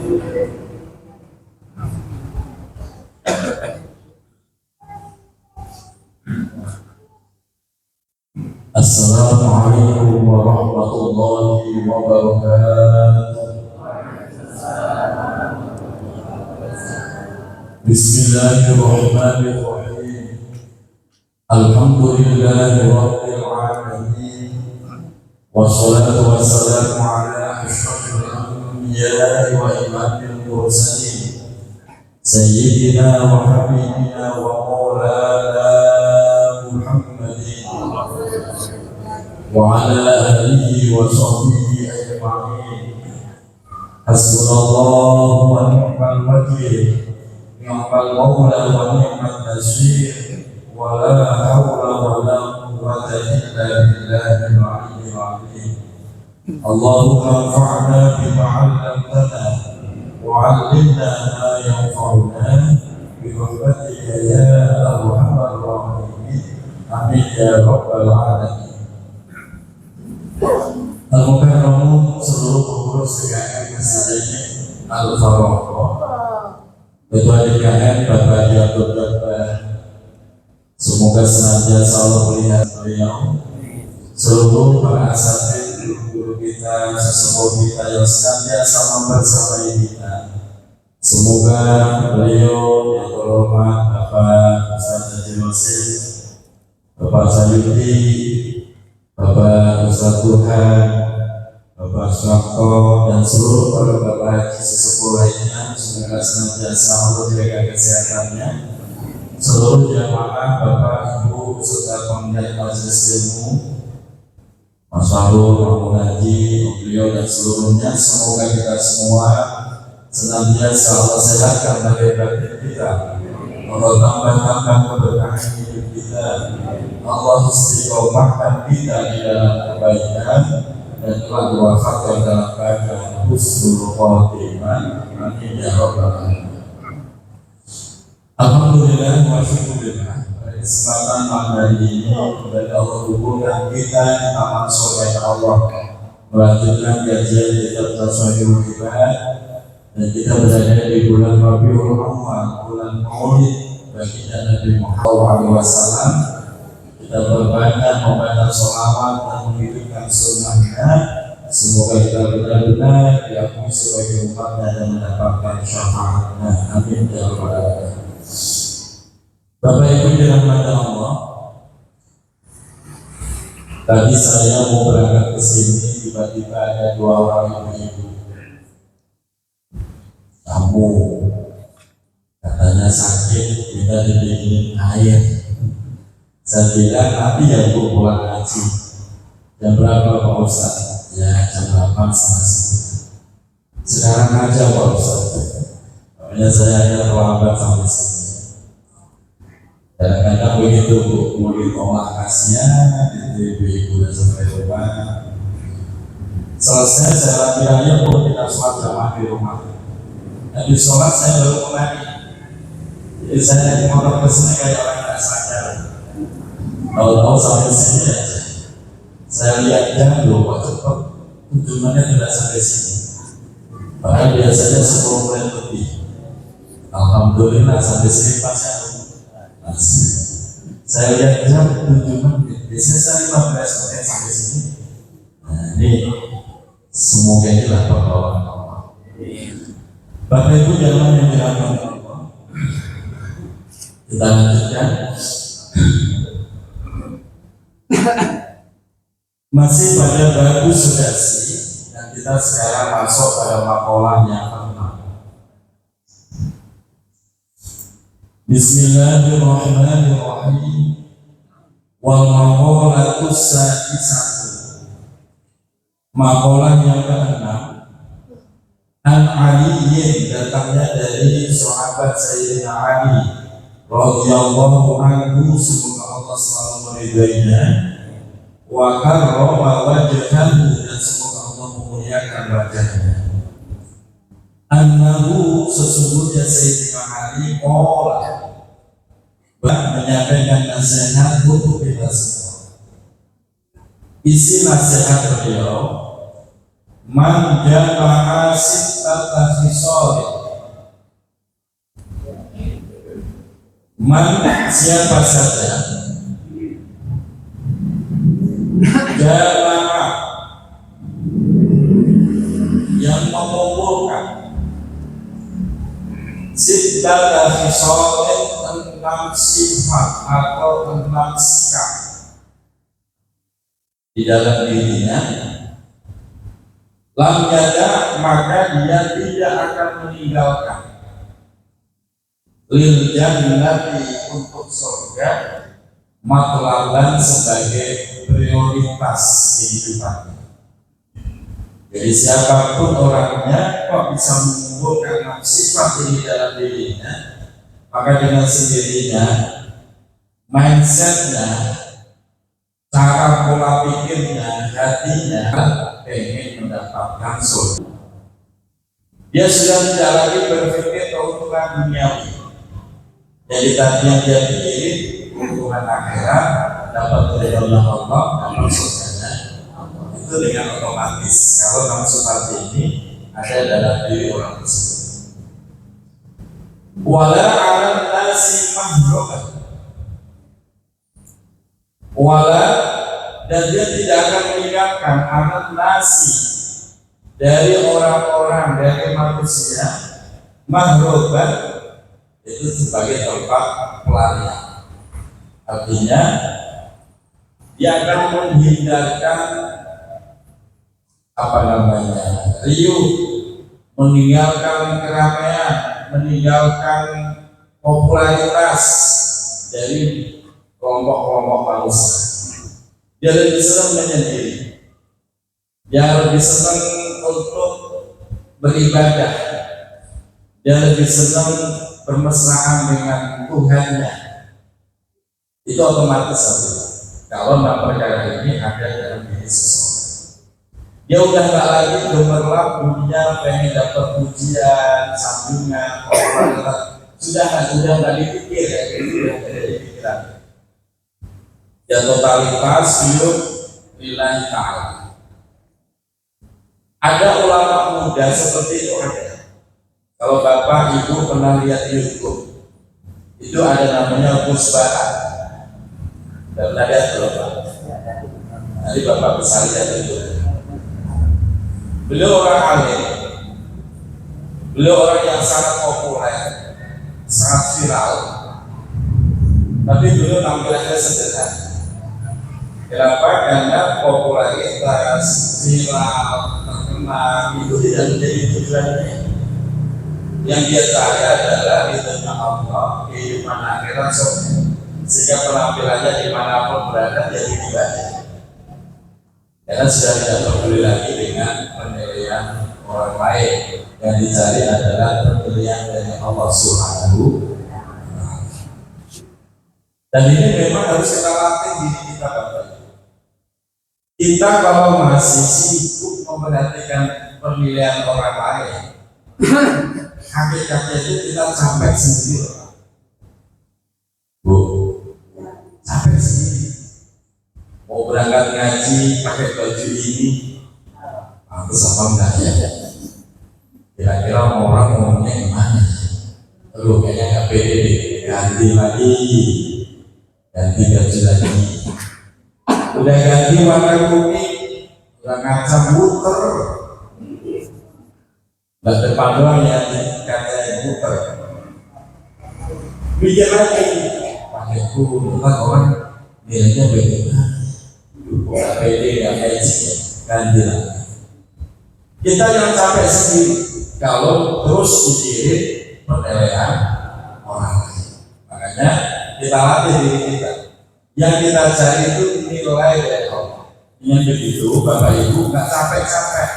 Assalamualaikum warahmatullahi wabarakatuh. Bismillahirrahmanirrahim. Alhamdulillahi rabbil alamin. Wassalatu wassalamu ala asyrafil anbiya'i wa imamil mursalin sayyidina wa habibina wa maulana Muhammadin wa ala alihi wa sahbihi ajma'in. Hasbunallahu wa ni'mal wakil, ni'mal maula wa ni'mal nasir, wa la hawla wa la quwwata illa billahil aliyyil azim. Allahumma anfa'na bima 'allamtana wa 'allimna ma yanfa'una bi rahmatika ya arhamar rahimin. Amin ya rabbal alamin. Al-Mukarramun seluruh pengurus DKM Masjidnya Al-Faroqah, Ketua DKM Bapak Diatur Bapak, semoga senantiasa Allah melihat beliau, seluruh para asatidz, guru kita, sesepuh kita yang senantiasa membersamai kita. Semoga beliau yang terhormat Bapak Ustaz Haji Rosim, Bapak Sayuti, Bapak Ustaz Tuhan, Bapak Syakto, dan seluruh para Bapak Haji sesepuh lainnya, semoga senantiasa Allah jaga kesehatannya. Seluruh jamaah Bapak Ibu serta pemilik majelis ilmu, Mas Farul, Pak Haji, beliau dan seluruhnya, semoga kita semua senantiasa Allah sehatkan bagi batin kita, Allah tambah-tambah keberkahan hidup kita, Allah istiqomahkan kita di dalam kebaikan, dan telah diwafatkan dalam keadaan husnul khotimah. Amin ya rabbal alamin. Alhamdulillah wa syukurillah, pada kesempatan malam hari ini kembali Allah hubungkan kita di taman surga Allah, melanjutkan kajian kitab Tasawwuful Ibad, dan kita berada di bulan Rabiul Awwal, bulan Maulid baginda Nabi Muhammad SAW. Kita berbanyak membaca sholawat dan menghidupkan sunnahnya. Semoga kita benar-benar diakui sebagai umatnya dan mendapatkan syafaatnya. Amin ya rabbal alamin. Bapak Ibu dirahmati Allah, tadi saya mau berangkat ke sini, tiba-tiba ada dua orang ibu-ibu tamu, katanya sakit, kita dibikinin air. Saya bilang nanti ya Bu pulang ngaji. Jam berapa Pak Ustaz? Ya jam 8 setengah 9. Sekarang aja Pak Ustaz. Makanya saya hanya terlambat sampai sini. Kadang-kadang begitu Bu, mungkin olah kasihan, ibu-ibu dan sampai rumah. Selesai saya latihannya Bu, kita sholat jamaah di rumah. Habis sholat saya baru kembali. Jadi saya naik motor kesini kayak orang tidak sadar. Tahu-tahu sampai sini aja. Saya lihatnya loh kok cepat, tujuannya tidak sampai sini. Padahal biasanya 10 menit lebih. Alhamdulillah sampai sini pasnya. Saya lihat jam 7 menit. Biasanya saya 15 menit sampai sini. Nah ini semoga inilah pertolongan Allah. Bapak Ibu jangan yang dirahmati Allah. Kita lanjutkan. Masih pada bab sudasi, dan kita sekarang masuk pada makalah yang ke-6. Bismillahirrahmanirrahim. Wal maqalatus sadisatu. Makalah yang ke-6. An Aliyin, datangnya dari sahabat Sayyidina Ali radhiyallahu anhu, semoga Allah selalu meridainya. Wa karrama wajhahu, dan semoga Allah memuliakan wajahnya. Annahu, sesungguhnya Sayyidina Ali menyampaikan nasihat untuk kita semua. Isi nasihat beliau, Man jama'a sittata khisal. Man siapa saja jama'a yang mengumpulkan sittata khisal, 6 sifat atau 6 sikap di dalam dirinya, lam yada, maka dia tidak akan meninggalkan lil jannati, untuk surga, matlaban, sebagai prioritas kehidupannya. Jadi siapapun orangnya kok bisa mengumpulkan 6 sifat ini dalam dirinya, maka dengan sendirinya mindsetnya, cara pola pikirnya, hatinya pengen mendapatkan surga. Dia sudah tidak lagi berpikir keuntungan duniawi. Jadi tadi yang dia pikirin keuntungan akhirat, dapat ridho Allah, dapat surganya. Itu dengan otomatis kalau langsung seperti ini ada dalam diri orang tersebut. Wala ala nasi mahrokan. Wala, dan dia tidak akan meninggalkan anak nasi, dari orang-orang, dari manusia, mahroban, itu sebagai tempat pelarian. Artinya dia akan menghindarkan riuh, meninggalkan keramaian, meninggalkan popularitas dari kelompok-kelompok manusia. Dia lebih senang menyendiri, dia lebih senang untuk beribadah, dia lebih senang bermesraan dengan Tuhannya. Itu otomatis saja kalau perkara ini ada dalam diri seseorang. Dia udah nggak lagi gemerlap dunia, pengen dapat pujian, sambungan, sudah nggak dipikir ya, itu yang ada di pikiran. Ya totalitas hidup lillahi ta'ala. Ada ulama muda seperti itu ada. Kalau bapak ibu pernah lihat YouTube, itu ada namanya Gus Bahat. Pernah lihat belum pak? Nanti bapak bisa lihat itu. Beliau orang alim, beliau orang yang sangat populer, sangat viral, tapi beliau tampilannya sederhana. Kenapa? Karena popularitas, viral, terkenal itu tidak menjadi tujuannya. Yang dia cari adalah ridhonya Allah, kehidupan akhirat surga. Sehingga penampilannya dimanapun berada jadi ibadah. Karena sudah tidak peduli lagi dengan penilaian orang lain. Yang dicari adalah penilaian dari Allah Subhanahu. Dan ini memang harus kita latih diri kita Bapak. Kita kalau masih sibuk memperhatikan penilaian orang lain, hakikatnya itu kita capek sendiri. Bu, capek sendiri. Mau berangkat ngaji pakai baju ini, pantas apa enggak ya? Kira-kira orang ngomongnya gimana? Lu kayaknya nggak pede deh, ganti lagi, ganti baju lagi. Udah ganti warna kuning, udah ngaca muter. Nggak depan doang ya, katanya muter. Mikir lagi, pakai kuning kan orang nilainya beda. Nggak pede, nggak magic ya, ganti lagi. Kita yang capek sendiri kalau terus dikirim penilaian orang lain. Makanya kita latih diri kita. Yang kita cari itu nilai dari Allah. Yang begitu Bapak Ibu nggak capek-capek,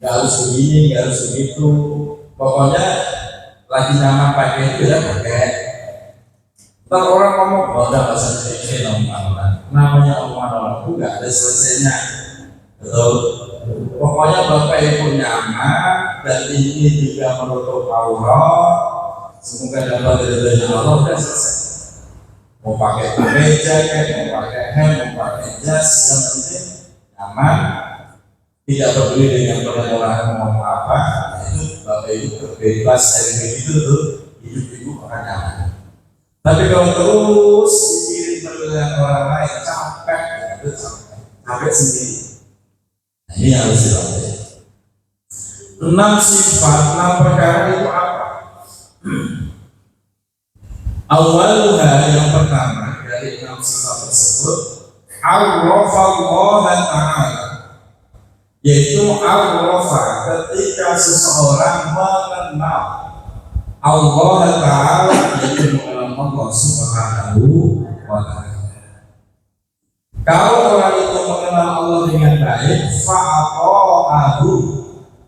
nggak harus begini, nggak harus begitu. Pokoknya lagi nyaman pakai itu ya pakai. Ntar orang ngomong, udah nggak usah dipikirin omongan. Namanya omongan itu nggak ada selesainya. Betul. Pokoknya Bapak Ibu nyaman dan ini juga menutup aurat. Semoga dapat ridhonya Allah, udah selesai. Mau pakai kemeja, mau pakai hem, mau pakai jas, yang penting nyaman tidak peduli dengan orang ngomong apa, itu Bapak Ibu bebas dari begitu tuh hidup Ibu akan nyaman. Tapi kalau terus dikirim dengan orang lain capek, itu capek sendiri. Nah, ini yang harus dilatih. 6 sifat, 6 perkara itu apa? Awalnya yang pertama dari 6 sifat tersebut, Ar-Rafallah Ta'ala, yaitu Ar-Rafa, ketika seseorang mengenal Allah Ta'ala, yaitu mengenal Allah Subhanahu wa Ta'ala. Kalau orang itu mengenal Allah dengan baik, fa'ata'ahu,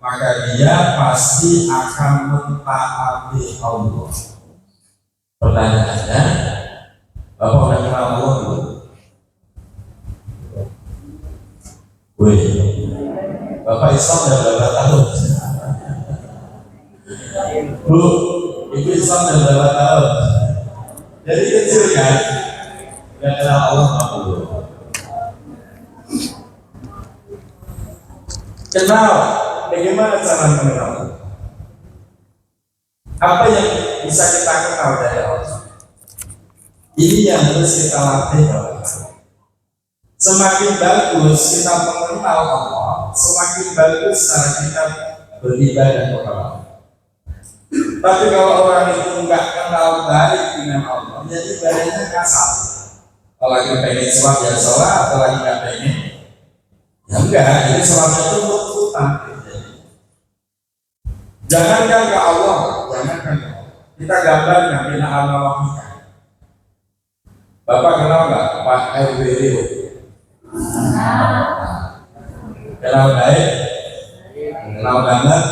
maka dia pasti akan mentaati Allah. Pertanyaannya, Bapak udah kenal Allah belum? Wih, Bapak Islam udah berapa tahun? Bu, Ibu Islam udah berapa tahun? Jadi kecil kan? Udah kenal Allah belum? Kenal, bagaimana cara mengenal? Apa yang bisa kita kenal dari Allah? Ini yang harus kita latih. Semakin bagus kita mengenal Allah, semakin bagus cara kita beribadah kepada Allah. Tapi kalau orang itu nggak kenal baik dengan Allah, jadi ibadahnya kasar. Kalau lagi pengen sholat ya sholat, atau lagi nggak pengen, ya enggak. Jadi sholatnya itu utang. Jangankan ke Allah, jangankan kita gambarkan bina Allah kita. Bapak kenal nggak Pak RW? Kenal baik, kenal banget,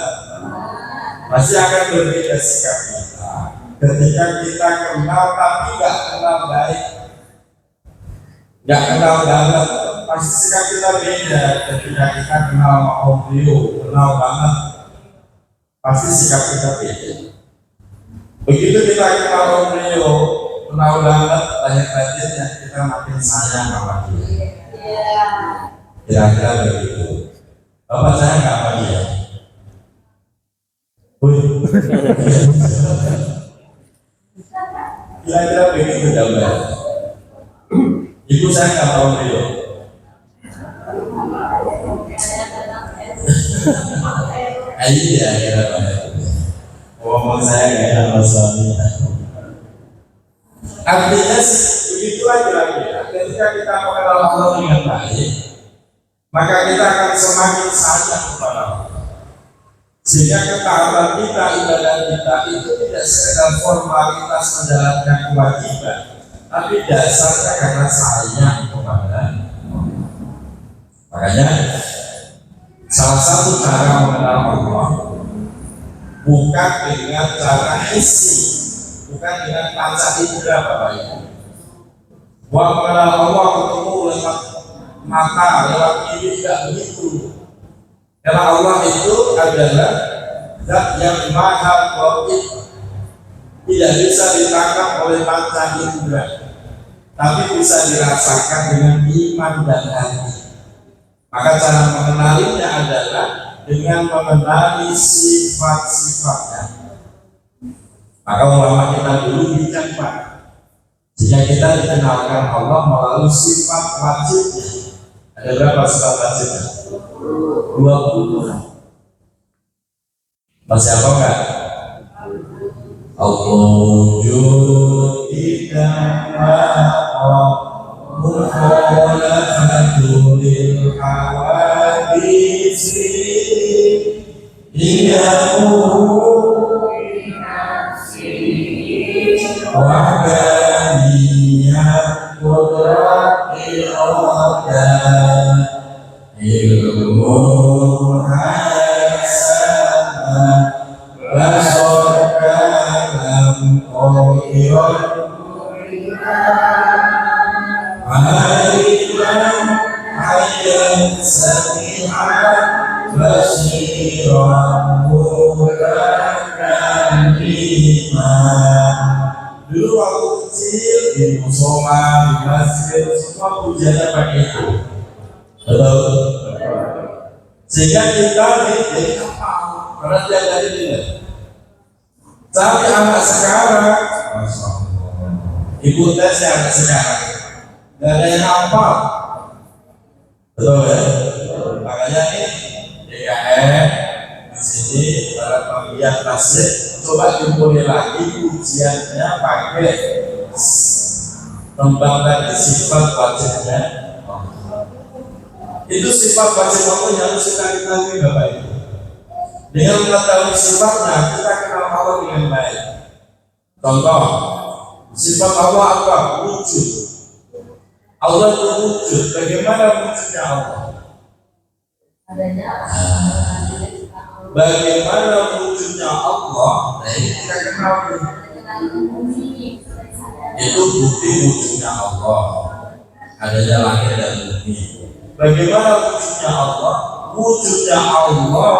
pasti akan berbeda sikap kita. Ketika kita kenal tapi nggak kenal baik, nggak kenal banget, pasti sikap kita beda. Ketika kita kenal Om Rio, kenal banget, pasti sikap kita beda. Begitu kita kenal Om Rio, kenal banget, lahir-lahirnya kita makin sayang sama dia. Kira-kira begitu. Bapak saya nggak sama dia. Kira-kira begitu gambar. Ibu saya nggak tahu dia. Iya kira-kira. Ngomong saya nggak ada masalah. Artinya begitulah kira-kira. Ketika kita mengenal Allah dengan baik, maka kita akan semakin sayang kepada Allah. Sehingga ketaatan kita, ibadah kita itu tidak sekedar formalitas menjalankan kewajiban, tapi dasarnya karena sayang kepada Allah. Makanya salah satu cara mengenal Allah bukan dengan cara isi, bukan dengan panca indera Bapak Ibu. Bahwa mengenal Allah ketemu lewat mata, lewat diri, tidak begitu. Karena Allah itu adalah zat yang maha gaib, tidak bisa ditangkap oleh panca indera, tapi bisa dirasakan dengan iman dan hati. Maka cara mengenalinya adalah dengan mengenali sifat-sifatnya. Maka ulama kita dulu bijak Pak, jika kita dikenalkan Allah melalui sifat wajibnya. Ada berapa sifat wajibnya? 20. Masih apa enggak? Al-wujud idamah mukhalafadulil hawadisi iyamuhu wahdaniyah kudrati Allah ilmu hasanah basor kalam qawirun Ayat ayat sami'at basiran murakan iman. Dulu waktu kecil di musola, di masjid, semua pujiannya pakai itu. Betul? Sehingga kita jadi hafal karena tiap hari dengar. Tapi anak sekarang, ibu tes anak sekarang, nggak ada yang hafal, betul ya? Makanya ini DKM di sini para pembiak tasik coba dimulai lagi ujiannya pakai mengembangkan sifat wajibnya. Itu sifat wajib Allah yang harus kita ketahui Bapak Ibu. Dengan mengetahui sifatnya kita kenal Allah dengan baik. Contoh, sifat Allah apa? Wujud. Allah itu wujud. Bagaimana wujudnya Allah? Bagaimana wujudnya Allah? Nah ini kita kenal. Itu bukti wujudnya Allah. Adanya langit dan bumi. Bagaimana wujudnya Allah? Wujudnya Allah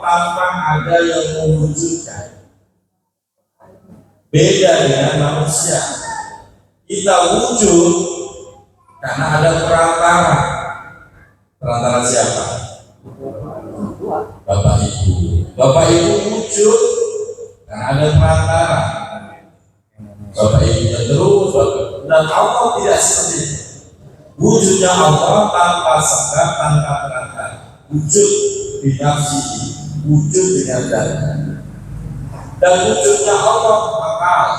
tanpa ada yang mewujudkan. Beda dengan manusia. Kita wujud karena ada perantara. Perantara siapa? Bapak Ibu. Bapak Ibu wujud karena ada perantara. Bapak Ibunya terus. Dan Allah tidak seperti itu. Wujudnya Allah tanpa sebab, tanpa perantara. Wujud di nafsi, wujud dengan dada. Dan wujudnya Allah kekal,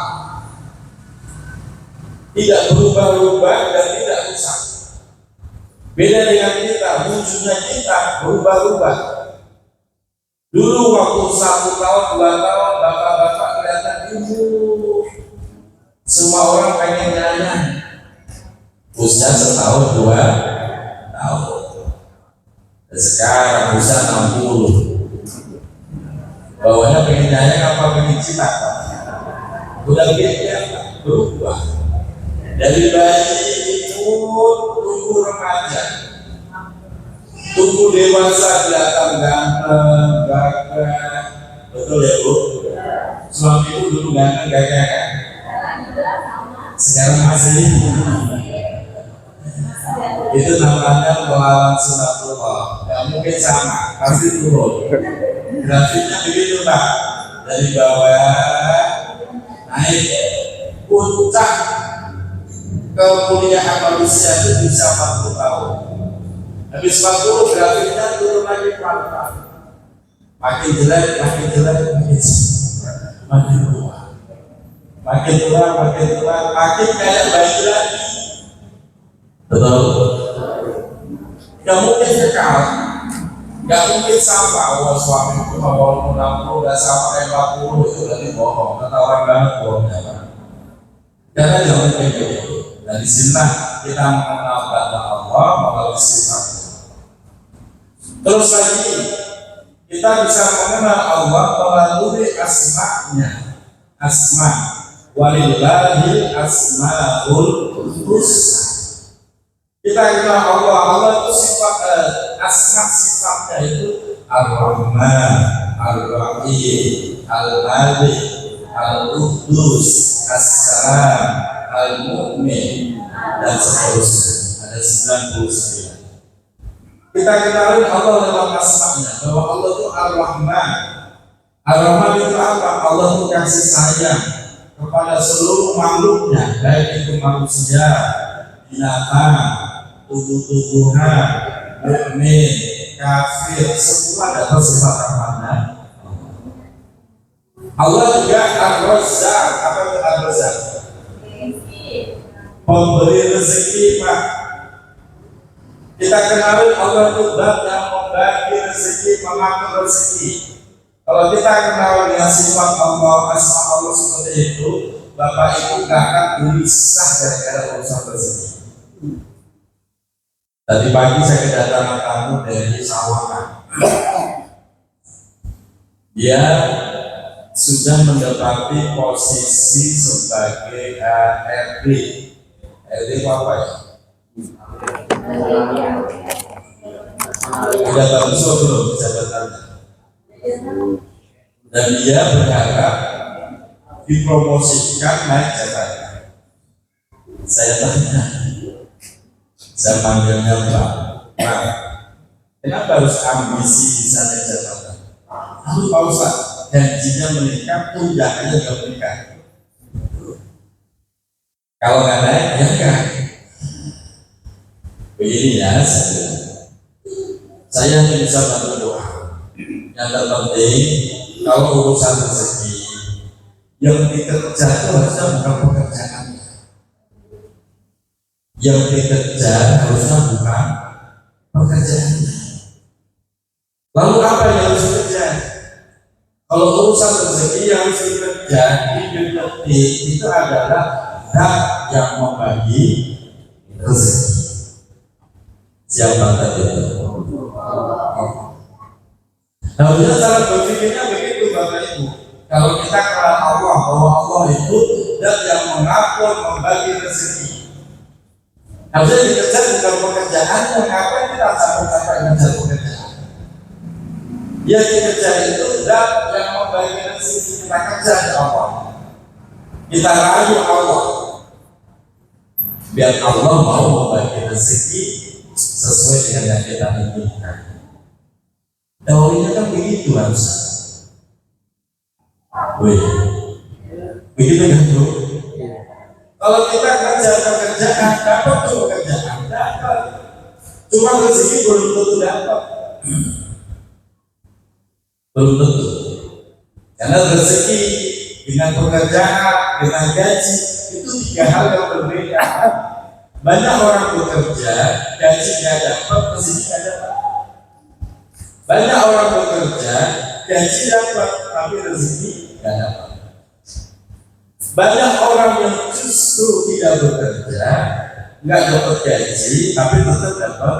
tidak berubah-ubah dan tidak rusak. Beda dengan kita, wujudnya kita berubah-ubah. Dulu waktu 1 tahun, 2 tahun, bapak-bapak kelihatan dulu. Semua orang pengen nyanyi. Usia 1 tahun, 2 tahun. Dan sekarang usia 60. Bawahnya pengen nyanyi apa pengen cita? Udah beda, berubah. Dari bayi itu tunggu remaja, tunggu dewasa kelihatan ganteng, gagah. Betul ya Bu? Suami itu dulu ganteng, gagah kan? Sekarang masih. Itu namanya melawan sunatullah. Gak mungkin sama, pasti turun. Grafiknya begitu Pak. Dari bawah naik, puncak kemuliaan manusia itu bisa 40 tahun. Habis 40 grafiknya turun lagi pelan-pelan. Makin jelek, makin jelek, makin tua. Makin tua, makin kayak bayi lagi. Betul. Gak mungkin kekal, gak mungkin sama. Wah suami itu mau 60 udah sama kayak 40 itu berarti bohong. Kata orang banget bohongnya Pak. Karena gak mungkin begitu. Nah di sini kita mengenal kata Allah melalui sifatnya. Terus lagi kita bisa mengenal Allah melalui asma-Nya. Asma. Walillahil asmaul husna. Kita kenal Allah. Allah itu sifat asma sifatnya itu Ar-Rahman, Ar-Rahim, Al-Malik, Al-Quddus, As-Salam, Al-Mu'min dan seterusnya. Ada 99. Kita kenalin Allah lewat asma-Nya bahwa Allah itu Ar-Rahman. Ar-Rahman itu apa? Allah itu kasih sayang kepada seluruh makhluknya, baik itu manusia, binatang, tumbuh-tumbuhan, mukmin, kafir, semua dapat sifat rahmatnya. Allah juga Ar-Razzaq. Apa itu Ar-Razzaq? Pemberi rezeki Pak. Kita kenalin Allah itu zat yang membagi rezeki, memakan rezeki. Kalau kita kenal dengan sifat Allah, asma Allah seperti itu, Bapak Ibu gak akan gelisah gara-gara urusan rezeki. Tadi pagi saya kedatangan tamu dari Sawangan. Dia sudah mendapati posisi sebagai RD. RD itu apa ya? Udah bagus belum jabatannya? Dan dia berharap dipromosikan naik jabatan. Saya tanya, saya panggilnya Pak, Kenapa harus ambisi bisa jabatan? Lalu Pak Ustaz, janjinya menikah, tunjangannya juga menikah. Kalau nggak naik, ya enggak. Begini ya, saya hanya bisa bantu doa. Yang terpenting, kalau urusan rezeki, yang dikejar itu harusnya bukan pekerjaan. Yang dikejar harusnya bukan pekerjaan. Lalu apa yang harus dikejar? Kalau urusan rezeki yang harus dikejar itu adalah zat yang membagi rezeki. Siapa tadi itu? Harusnya cara berpikirnya begitu Bapak Ibu. Kalau kita kenal Allah, bahwa Allah itu zat yang mengatur, membagi rezeki. Harusnya dikejar bukan pekerjaan, mengapa kita sampai mengejar pekerjaan? Yang dikejar itu zat yang membagi rezeki. Kita kejar Allah, kita rayu Allah, biar Allah mau membagi rezeki sesuai dengan yang kita inginkan. Teorinya kan begitu harusnya. Begitu kan bro? Kalau kita kerja pekerjaan, dapat tuh pekerjaan, dapat. Cuma rezeki belum tentu dapat. Belum tentu. Karena rezeki dengan pekerjaan, dengan gaji itu tiga hal yang berbeda. Banyak orang bekerja, gaji nggak dapat, rezeki nggak dapat. Banyak orang bekerja, gaji dapat, tapi rezeki nggak dapat. Banyak orang yang justru tidak bekerja, nggak dapat gaji, tapi tetap dapat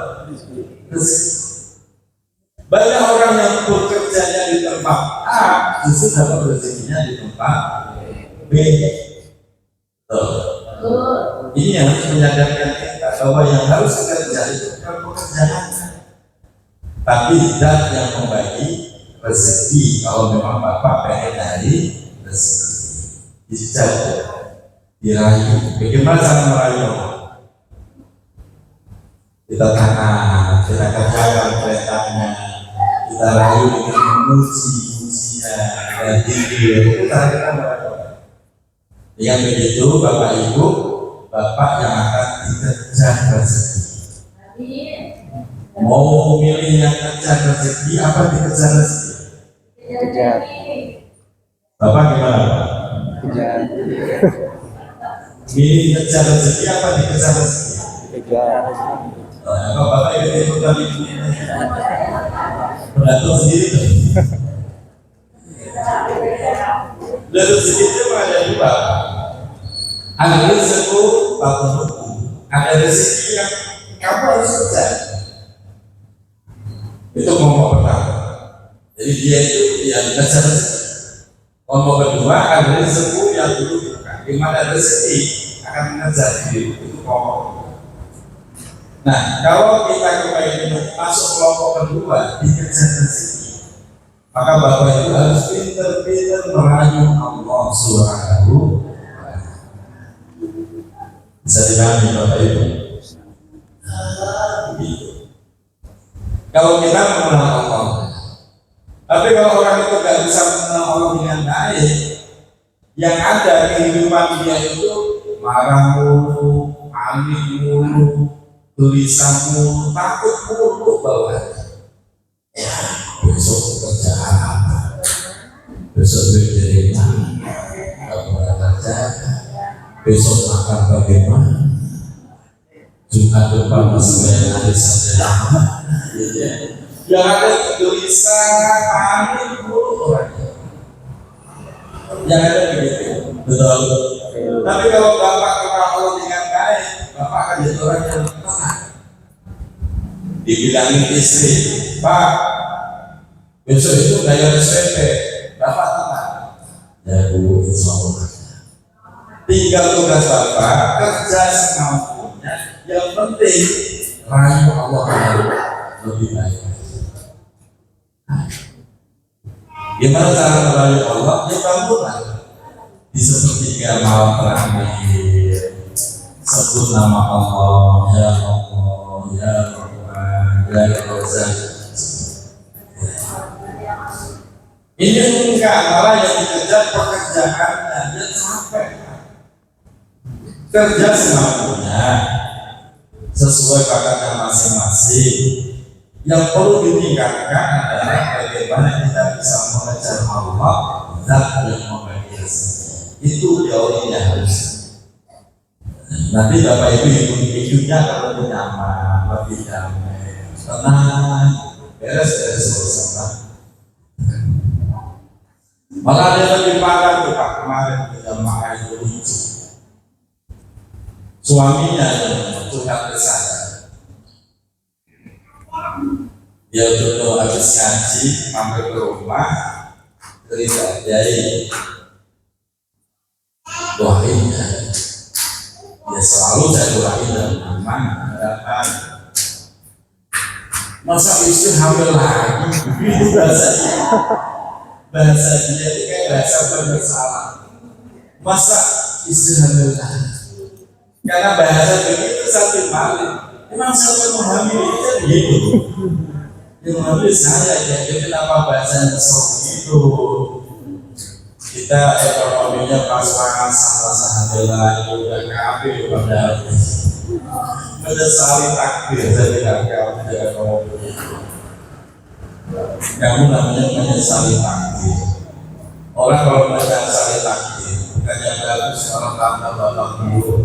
rezeki. Banyak orang yang bekerjanya di tempat A, justru dapat rezekinya di tempat B. Ini yang harus menyadarkan kita bahwa yang harus bekerja itu bukan pekerjaan, tapi zat yang membagi rezeki. Kalau memang Bapak pengen dari rezeki, dijauh, dirayu. Bagaimana cara merayu? Kita tanam, kita kerjakan perintahnya, kita rayu dengan memuji-mujinya dan zikir. Itu cara kita merayu. Dengan begitu Bapak Ibu, Bapak yang akan dikejar rezeki. Mau milih yang kejar rezeki apa dikejar rezeki? Kejar. Bapak gimana Pak? Kejar. Milih kejar rezeki apa dikejar rezeki? Kejar. Kalau Bapak ikut tadi beratur sendiri tuh. Dan rezeki itu ada dua. Ada rezeki atau hukum. Ada rezeki yang kamu harus kejar. Itu kelompok pertama. Jadi dia itu yang dikejar rezeki. Kelompok kedua ada rezeki yang dulu bukan. Di mana rezeki akan mengejar diri. Itu kelompok. Nah, kalau kita kembali masuk kelompok kedua dikejar rezeki, maka Bapak itu harus pintar-pintar merayu Allah Subhanahu wa Ta'ala. Bisa dipahami Bapak Ibu? Begitu. Kalau kita mengenal Allah, tapi kalau orang itu nggak bisa mengenal Allah dengan baik, yang ada kehidupan dia itu marah mulu, panik mulu, tulisan mulu, takut mulu bawaannya. Ya, besok kerjaan apa? Besok duit dari mana? Nggak pernah kerja. Besok makan bagaimana? Jumat depan masih banyak hari saja. Yang ada tulisan panik mulu orangnya. Yang ada begitu, betul. Tapi kalau Bapak kenal Allah dengan baik, Bapak akan jadi orang yang tenang. Dibilangin istri, Pak, besok itu bayar SPP, Bapak tenang. Ya Bu, insya Allah. Tinggal tugas Bapak kerja semampunya. Yang penting rayu Allah lebih baik. Gimana cara merayu Allah? Ya bangunlah di sepertiga malam terakhir, sebut nama Allah, ya Allah, ya Rahman, ya Rahman. Ini enggak, malah yang dikejar pekerjaannya, dia capek. Kerja semampunya, sesuai bakatnya masing-masing. Yang perlu ditingkatkan adalah bagaimana kita bisa mengejar Allah dan yang membagi rezeki. Itu teorinya harus. Nanti Bapak Ibu hidupnya akan lebih nyaman, lebih damai, tenang, beres-beres urusan. Malah ada lebih parah tuh Pak, kemarin jamaah itu lucu. Suaminya yang curhat ke saya. Dia dulu habis ngaji, mampir ke rumah, cerita jadi doain ya. Ya selalu saya doain dan aman, datang. Masa istri hamil lagi? Itu bahasa dia itu kayak bahasa bersalah. Masa istri hamil lagi? Karena bahasa begitu satu balik. Emang siapa menghamili itu kan begitu. Yang mengambil saya, jadi kenapa bahasanya seperti itu? Kita ekonominya pas-pasan sama itu udah kafir padahal udah saling takbir, saya bilang kamu jangan ngomong begitu. Kamu namanya menyesali takbir. Orang kalau mereka saling takbir, bukannya bagus kalau tambah babak buruk.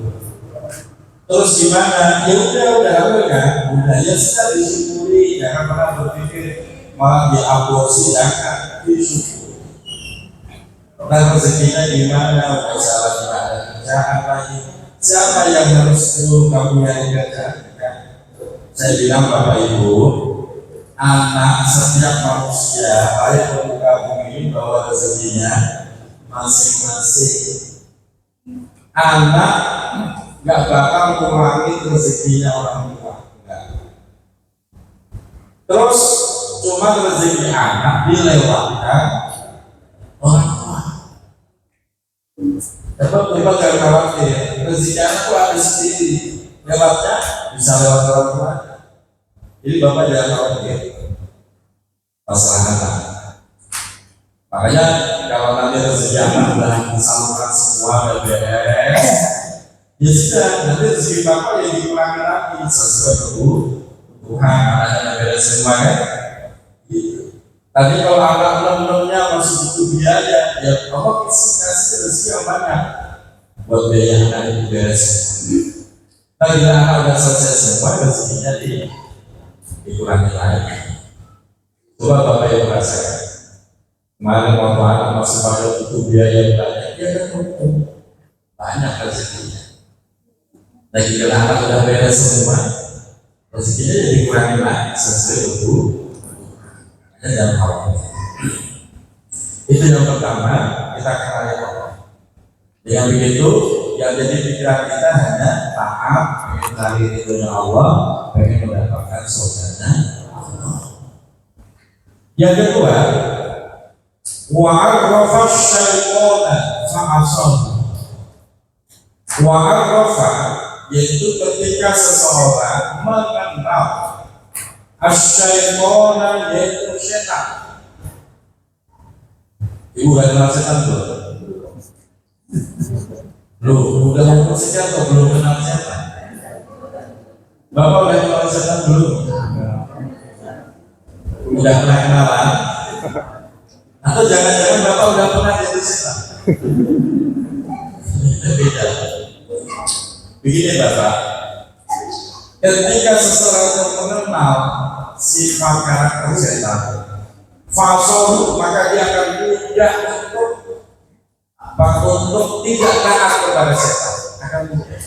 Terus gimana? Ya udah kan? Udah ya sudah disyukuri, jangan pernah berpikir malah diaborsi, jangan disyukuri. Nah rezekinya gimana? Udah salah gimana? Jangan lagi. Siapa yang harus dulu kamu yang kerja? Saya bilang Bapak Ibu, anak setiap manusia baik pemuka bumi bahwa rezekinya masing-masing. Anak nggak bakal mengurangi rezekinya orang tua. Terus cuma rezeki anak dilewatkan orang tua. Dapat jangan khawatir, rezeki anak itu ada sendiri. Lewatnya bisa lewat orang tua. Jadi Bapak jangan khawatir masalah anak. Makanya kalau nanti rezeki anak sudah disalurkan semua dan beres, ya sudah, nanti rezeki Bapak yang dikurangi lagi sesuai kebutuhan anaknya beres semua ya. Gitu. Tadi kalau anak enam-enamnya masih butuh biaya, ya Bapak kasih rezeki yang banyak buat biaya anak itu beres. Tapi bila anak sudah selesai semua, rezekinya dikurangi lagi. Coba Bapak yang merasakan. Kemarin waktu anak masih pada butuh biaya banyak, dia kan butuh banyak rezekinya. Dan jika anak sudah beres semua, rezekinya jadi kurangi lagi sesuai kebutuhan. Jangan khawatir. Itu yang pertama, kita kenali Allah. Dengan begitu, yang jadi pikiran kita hanya taat, pengen cari ridhonya Allah, pengen mendapatkan surganya Allah. Yang kedua, wa'arrafa syaitana fa'asahu. Wa'arrafa yaitu ketika seseorang mengenal asyaitana yaitu setan. Ibu udah kenal setan belum? Belum, udah kenal setan atau belum kenal setan? Bapak udah kenal setan belum? Udah pernah kenalan? Atau jangan-jangan Bapak udah pernah jadi setan? Beda. Begini Bapak, ketika seseorang mengenal sifat karakter setan, fasol maka dia akan mudah untuk tidak taat kepada setan, akan mudah.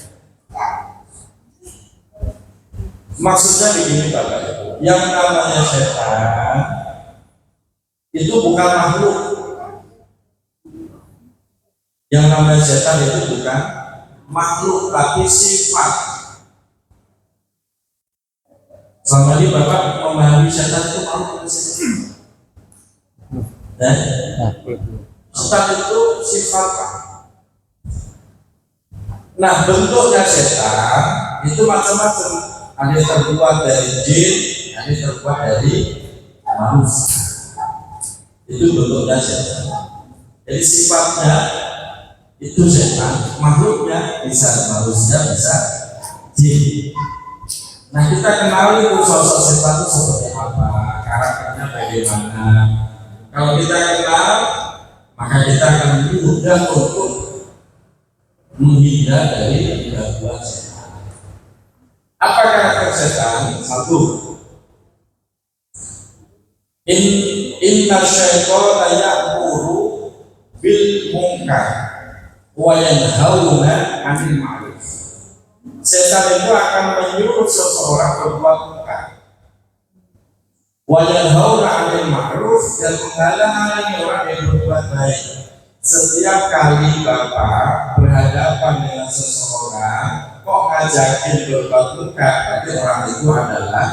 Maksudnya begini Bapak, yang namanya setan itu bukan makhluk. Yang namanya setan itu bukan makhluk, tapi sifat. Selama ini Bapak memahami setan itu makhluk. Setan itu sifat. Nah bentuknya setan itu macam-macam. Ada yang terbuat dari jin, ada yang terbuat dari manusia. itu bentuknya setan. Jadi sifatnya itu setan, makhluknya bisa manusia, bisa jin. Nah, kita kenal itu sosok setan itu seperti apa, karakternya bagaimana. Kalau kita kenal, maka kita akan lebih mudah untuk menghindar dari gangguan setan. Apa karakter setan? Satu, inna syaitana ya'muru bil munkar wa yanhauna 'anil ma'ruf. Setan itu akan menyuruh seseorang berbuat munkar, wa yanhauna 'anil ma'ruf, dan menghalang-halangi orang yang berbuat baik. Setiap kali Bapak berhadapan dengan seseorang kok ngajakin berbuat munkar, berarti orang itu adalah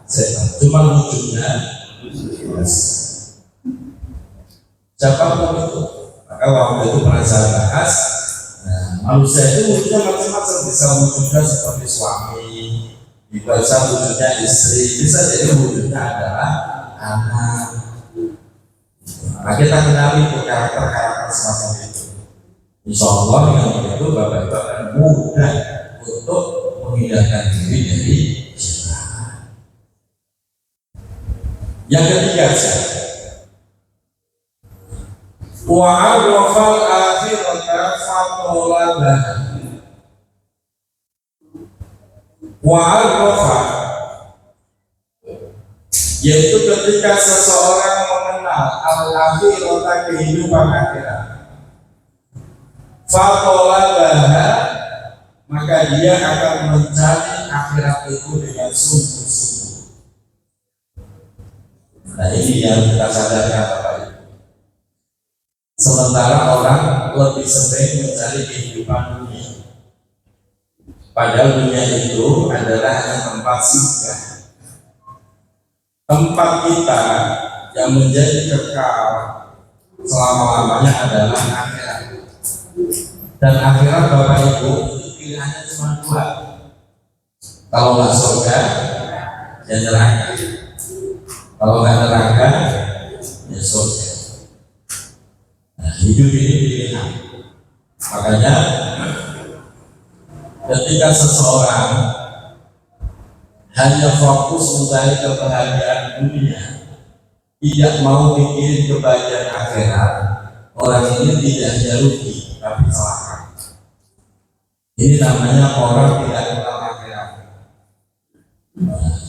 setan. Cuma wujudnya siapa pun itu. Maka waktu itu pernah saya bahas, manusia itu wujudnya macam-macam. Bisa wujudnya seperti suami, bisa wujudnya istri, bisa jadi wujudnya adalah anak. Nah, kita kenali karakter-karakter semacam itu. Insya Allah dengan begitu Bapak Ibu akan mudah untuk menghindarkan diri dari setan. Yang ketiga, wa'arrafal akhirata fatolabah. Wa'arrafa, yaitu ketika seseorang mengenal al-akhirata, kehidupan akhirat, fatolabah, maka dia akan mencari akhirat itu dengan sungguh-sungguh. Nah, ini yang kita sadarkan Bapak Ibu. Sementara orang lebih sering mencari kehidupan dunia, padahal dunia itu adalah hanya tempat singgah. Tempat kita yang menjadi kekal selama-lamanya adalah akhirat. Dan akhirat Bapak Ibu pilihannya cuma dua. Kalau nggak surga, ya neraka. Kalau nggak neraka, ya surga. Nah, hidup ini pilihan. Makanya ketika seseorang hanya fokus mencari kebahagiaan dunia, tidak mau mikirin kebahagiaan akhirat, orang ini tidak hanya rugi, tapi celaka. Ini namanya orang tidak kenal akhirat.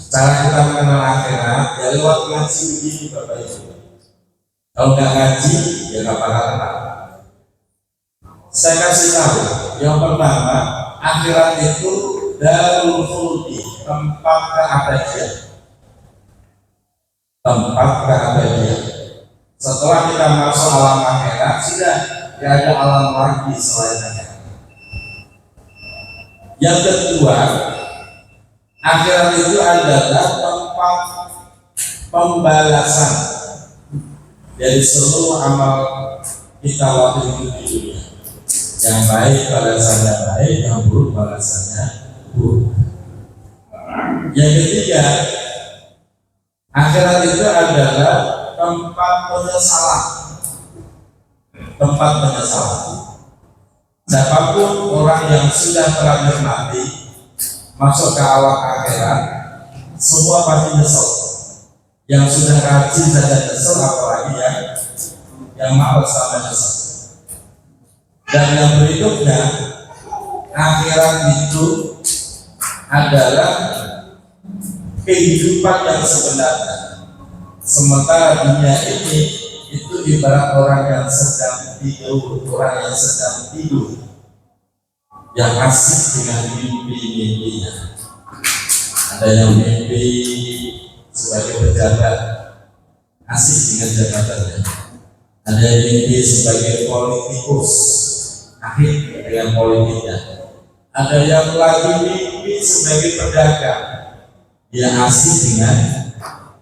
Cara kita mengenal akhirat ya lewat ngaji begini Bapak Ibu. Kalau nggak ngaji ya nggak bakal kenal. Saya kasih tahu, yang pertama, akhirat itu darul khuldi, tempat keabadian. Tempat keabadian. Setelah kita masuk alam akhirat, sudah tidak ada alam lagi selain akhirat. Yang kedua, akhirat itu adalah tempat pembalasan dari seluruh amal kita waktu itu di dunia. Yang baik balasannya baik, yang buruk balasannya buruk. Yang ketiga, akhirat itu adalah tempat penyesalan. Tempat penyesalan. Siapapun orang yang sudah terlanjur mati masuk ke alam akhirat, semua pasti nyesel. Yang sudah rajin saja nyesel, apalagi yang malas sama nyesel. Dan yang berikutnya, akhirat itu adalah kehidupan yang sebenarnya. Sementara dunia ini itu ibarat orang yang sedang tidur, yang asik dengan mimpi-mimpinya. Ada yang mimpi sebagai pejabat, asik dengan jabatannya. Ada yang mimpi sebagai politikus, akhir dengan politiknya. Ada yang lagi mimpi sebagai pedagang, dia asik dengan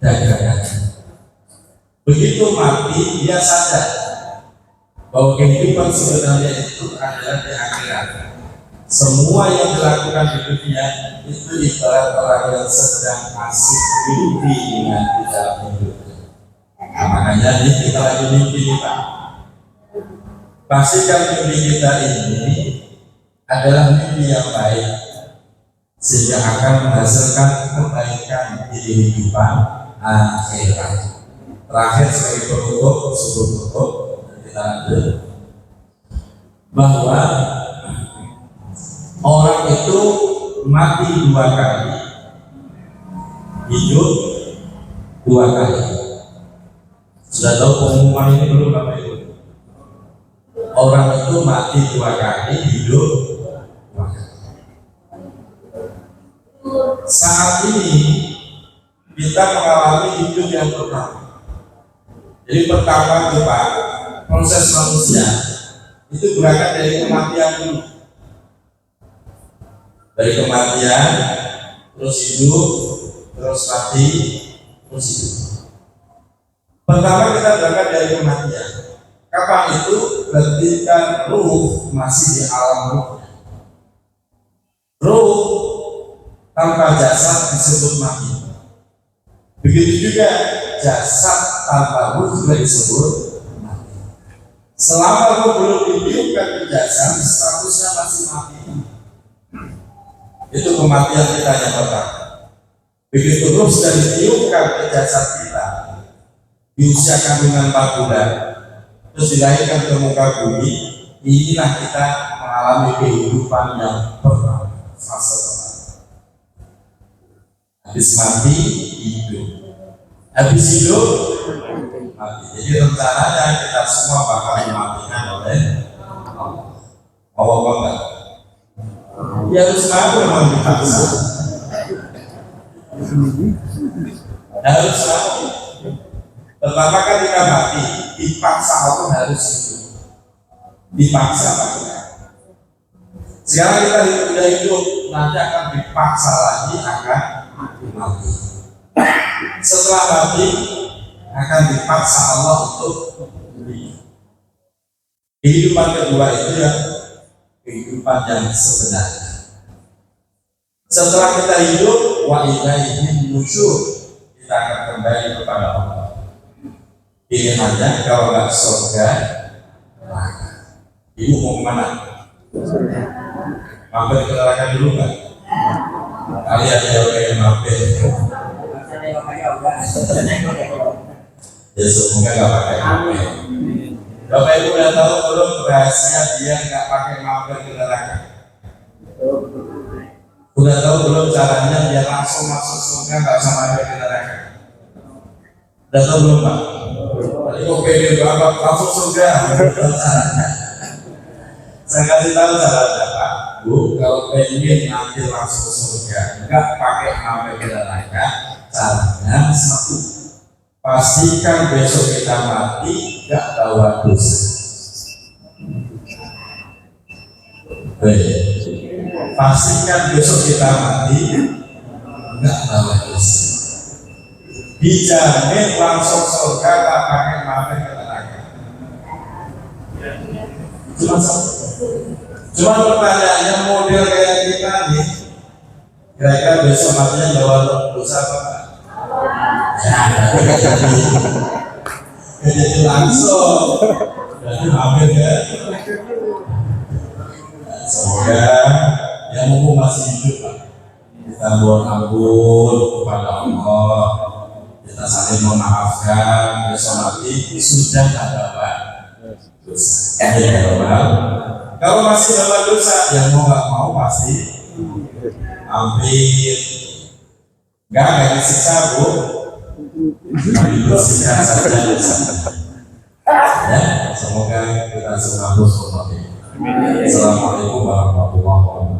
dagangannya. Begitu mati, dia sadar bahwa kehidupan sebenarnya itu adalah di akhirat. Semua yang dilakukan di dunia itu ibarat orang yang sedang asik mimpi dengan di dalam hidupnya. Nah, makanya ini kita lagi mimpi nih Pak. Pastikan mimpi kita ini adalah mimpi yang baik, sehingga akan menghasilkan kebaikan di kehidupan akhirat. Terakhir sebagai penutup, sebelum tutup kita ambil bahwa orang itu mati 2 kali, hidup 2 kali. Sudah tahu pengumuman ini belum Bapak Ibu? Orang itu mati 2 kali, hidup 2 kali. Saat ini kita mengalami hidup yang pertama. Jadi pertama itu Pak, proses manusia itu berangkat dari kematian dulu. Dari kematian, terus hidup, terus mati, terus hidup. Pertama kita berangkat dari kematian. Kapan itu? Ketika ruh masih di alam ruh. Ruh tanpa jasad disebut mati. Begitu juga jasad tanpa ruh juga disebut mati. Selama ruh belum ditiupkan ke jasad, statusnya masih mati. Itu kematian kita yang pertama. Begitu ruh sudah ditiupkan ke jasad kita di usia kandungan 4 bulan, terus dilahirkan ke muka bumi, inilah kita mengalami kehidupan yang pertama, fase pertama. Habis mati, hidup. Habis hidup, mati. Jadi rencananya kita semua bakal dimatikan oleh Allah. Mau apa enggak? Ya harus mau, memang dipaksa. Harus mau. Pertama ketika mati, dipaksa Allah harus hidup. Dipaksa Pak. Sekarang kita sudah hidup, nanti akan dipaksa lagi akan mati. Setelah mati akan dipaksa Allah untuk hidup. Kehidupan kedua itu ya kehidupan yang sebenarnya. Setelah kita hidup, wa ilaihi nusyur, kita akan kembali kepada Allah. Pilihannya kalau nggak surga, neraka. Ibu mau kemana? Mampir ke neraka dulu nggak? Kali ada yang mampir. Ya semoga nggak pakai mampir. Bapak Ibu udah tahu belum rahasia dia nggak pakai mampir ke neraka? Udah tahu belum caranya dia langsung masuk surga nggak usah mampir ke neraka? Udah tahu belum Pak? Tadi kok pede banget langsung surga? Saya kasih tahu caranya Pak. Bu, kalau pengen nanti langsung surga, nggak pakai mampir ke neraka, caranya satu, pastikan besok kita mati nggak bawa dosa. Pastikan besok kita mati nggak bawa dosa. Dijamin langsung surga tak pakai mampir ke neraka. Cuma pertanyaannya model kayak kita nih, kira-kira besok matinya bawa dosa apa Pak? Ya, jadi langsung jadi hampir ya. Semoga yang mumpung masih hidup Pak, kita mohon ampun kepada Allah, kita saling memaafkan, besok mati sudah ada Pak dosa. Kalau masih bawa dosa, yang mau nggak mau pasti hampir nggak disiksa Bu, dibersihkan saja dosa. Ya, semoga kita semua bersyukur. Assalamualaikum warahmatullahi wabarakatuh.